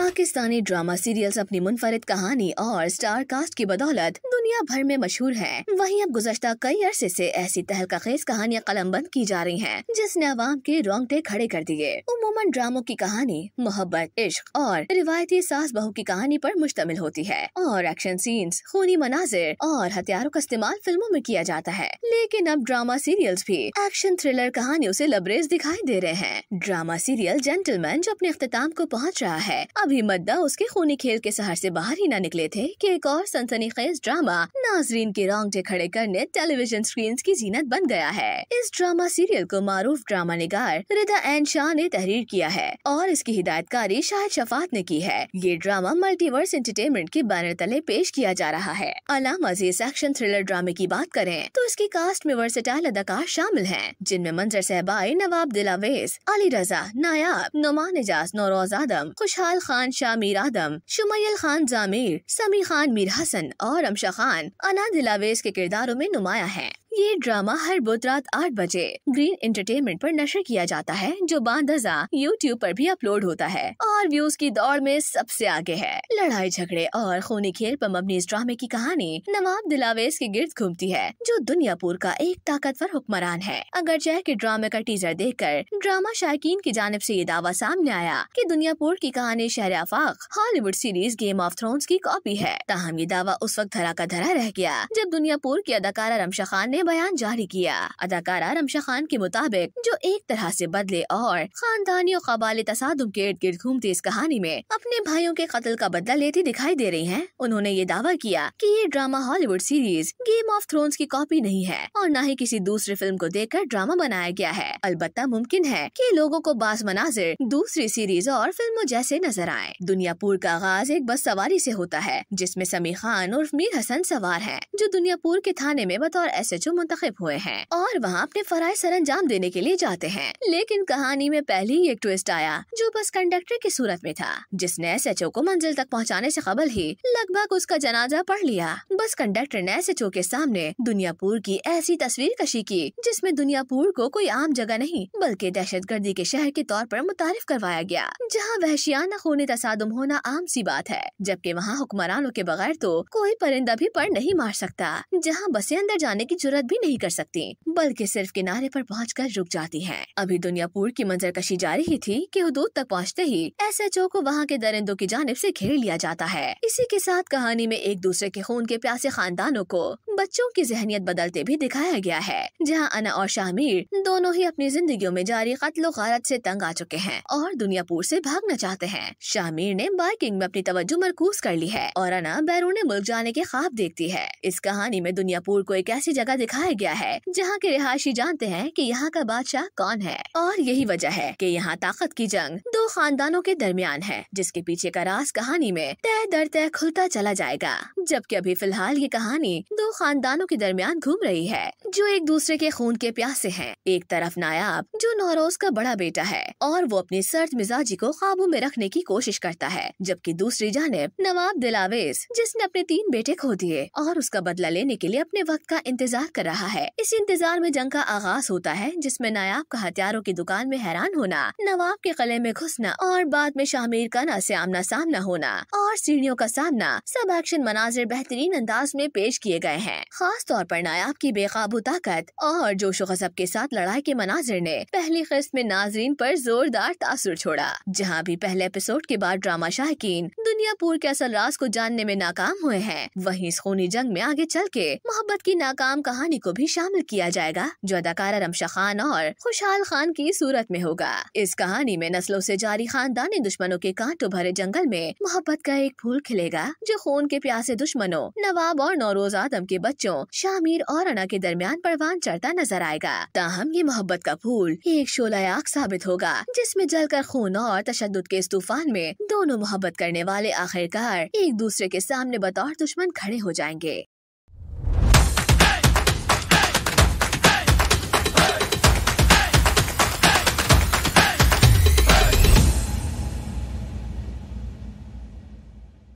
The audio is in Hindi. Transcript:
पाकिस्तानी ड्रामा सीरियल्स अपनी मुनफरिद कहानी और स्टार कास्ट की बदौलत दुनिया भर में मशहूर हैं। वहीं अब गुज़श्ता कई अरसे से ऐसी तहलका-खेज कहानियां कलमबंद की जा रही हैं, जिसने अवाम के रोंगटे खड़े कर दिए। उमूमन ड्रामों की कहानी मोहब्बत, इश्क और रिवायती सास बहू की कहानी पर मुश्तमिल होती है और एक्शन सीन्स, खूनी मनाजिर और हथियारों का इस्तेमाल फिल्मों में किया जाता है। लेकिन अब ड्रामा सीरियल्स भी एक्शन थ्रिलर कहानियों से लबरेज दिखाई दे रहे हैं। ड्रामा सीरियल जेंटलमैन जो अपने अख्तिताम को पहुँच रहा है, अभी मद्दा उसके खूनी खेल के सहर से बाहर ही न निकले थे कि एक और सनसनीखेज ड्रामा नाजरीन के रोंगटे खड़े करने टेलीविजन स्क्रीन की जीनत बन गया है। इस ड्रामा सीरियल को मारूफ ड्रामा निगार रिदा एन शाह ने तहरीर किया है और इसकी हिदायतकारी शाहिद शफात ने की है। ये ड्रामा मल्टीवर्स एंटरटेनमेंट के बैनर तले पेश किया जा रहा है। अलावा मजीद एक्शन थ्रिलर ड्रामे की बात करें तो इसकी कास्ट में वर्सेटाइल अदाकार शामिल हैं, जिनमें मंजर सहबाई, नवाब दिलावेज, अली रजा, नायाब, नुमान एजाज, नौरोज आदम, खुशहाल खान, शामिर आदम, शुमैल खान जामिर, समी खान, मीर हसन और अमशा खान अना दिलावेज के किरदारों में नुमाया है। ये ड्रामा हर बुध रात 8 बजे ग्रीन एंटरटेनमेंट पर नशर किया जाता है, जो बांदजा यूट्यूब पर भी अपलोड होता है और व्यूज की दौड़ में सबसे आगे है। लड़ाई झगड़े और खूनी खेल पर मबनी इस ड्रामे की कहानी नवाब दिलावेज के गिर्द घूमती है, जो दुनियापुर का एक ताकतवर हुक्मरान है। अगरचे कि ड्रामे का टीजर देखकर ड्रामा शायकीन की जानिब से ये दावा सामने आया कि दुनियापुर की कहानी शहर आफाक Hollywood series game of thrones की कॉपी है। ताहम ये दावा उस वक्त धरा का धरा रह गया जब दुनियापुर की अदाकारा रमशा खान ने बयान जारी किया। अदाकारा रमशा खान के मुताबिक जो एक तरह से बदले और खानदानी और कबाली तसादुम के इर्द गिर्द घूमती इस कहानी में अपने भाइयों के कत्ल का बदला लेती दिखाई दे रही हैं। उन्होंने ये दावा किया कि ये drama Hollywood series game of thrones की कॉपी नहीं है और न ही किसी दूसरी फिल्म को देखकर ड्रामा बनाया गया है। अलबत्ता मुमकिन है कि लोगों को बास मनाजिर दूसरी सीरीज और फिल्मों जैसे नजर आए। दुनियापुर का आगाज एक बस सवारी से होता है, जिसमें समी खान उर्फ मीर हसन सवार हैं, जो दुनियापुर के थाने में बतौर SHO मुंतखब हुए हैं और वहाँ अपने फराइज सरअंजाम देने के लिए जाते हैं। लेकिन कहानी में पहले ही एक ट्विस्ट आया, जो बस कंडक्टर की सूरत में था, जिसने SHO को मंजिल तक पहुँचाने से कबल ही लगभग उसका जनाजा पढ़ लिया। बस कंडक्टर ने SHO के सामने दुनियापुर की ऐसी तस्वीर कशी की जिसमें दुनियापुर को कोई आम जगह नहीं बल्कि दहशतगर्दी के शहर के तौर पर मुतारिफ करवाया गया, जहाँ वहशियाना खूनी तसादुम होना आम सी बात है, जबकि वहाँ हुक्मरानों के बगैर तो कोई परिंदा भी पर नहीं मार सकता, जहाँ बसें अंदर जाने की जुर्रत भी नहीं कर सकती बल्कि सिर्फ किनारे पर पहुंचकर रुक जाती हैं। अभी दुनियापुर की मंजरकशी जारी ही थी कि हुदूद तक पहुंचते ही SHO को वहां के दरिंदों की जानिब से घेर लिया जाता है। इसी के साथ कहानी में एक दूसरे के खून के प्यासे खानदानों को बच्चों की जहनियत बदलते भी दिखाया गया है, जहां अना और शामिर दोनों ही अपनी जिंदगियों में जारी कत्ल गारत से तंग आ चुके हैं और दुनियापुर से भागना चाहते हैं। शामिर ने बाइकिंग में अपनी तवज्जो मरकूज कर ली है और अना बैरून मुल्क जाने के ख्वाब देखती है। इस कहानी में दुनियापुर को एक ऐसी जगह दिखाया गया है जहाँ के रिहायशी जानते हैं कि यहाँ का बादशाह कौन है और यही वजह है कि यहाँ ताकत की जंग दो खानदानों के दरमियान है, जिसके पीछे का राज कहानी में तय दर तय खुलता चला जाएगा। जबकि अभी फिलहाल ये कहानी दो खानदानों के दरमियान घूम रही है, जो एक दूसरे के खून के प्यासे हैं। एक तरफ नायाब, जो नौरोज का बड़ा बेटा है और वो अपनी सर्द मिजाजी को काबू में रखने की कोशिश करता है, जबकि दूसरी जानिब नवाब दिलावेज, जिसने अपने 3 बेटे खो दिए और उसका बदला लेने के लिए अपने वक्त का इंतजार कर रहा है। इस इंतजार में जंग का आगाज होता है, जिसमें नायाब का हथियारों की दुकान में हैरान होना, नवाब के गले में घुसना और बाद में शामिर का न से आमना सामना होना और सीढ़ियों का सामना, सब एक्शन मनाजिर बेहतरीन अंदाज में पेश किए गए हैं। खास तौर पर नायाब की बेकाबू ताकत और जोश व गज़ब के साथ लड़ाई के मनाजिर ने पहली किस्त में नाजरीन पर जोरदार तासुर छोड़ा। जहाँ भी पहले एपिसोड के बाद ड्रामा शायकीन दुनियापुर के असल राज को जानने में नाकाम हुए हैं, वहीं इस खूनी जंग में आगे चल के मोहब्बत की नाकाम कहानी को भी शामिल किया जाएगा, जो अदाकारा रमशा खान और खुशहाल खान की सूरत में होगा। इस कहानी में नस्लों से जारी खानदानी दुश्मनों के कांटों भरे जंगल में मोहब्बत का एक फूल खिलेगा, जो खून के प्यासे दुश्मनों नवाब और नौरोज आदम के बच्चों शामिर और अना के दरमियान परवान चढ़ता नजर आएगा। ताहम ये मोहब्बत का फूल एक शोला आग साबित होगा, जिसमें जलकर खून और तशद्दुद के इस तूफान में दोनों मोहब्बत करने वाले आखिरकार एक दूसरे के सामने बतौर दुश्मन खड़े हो जाएंगे।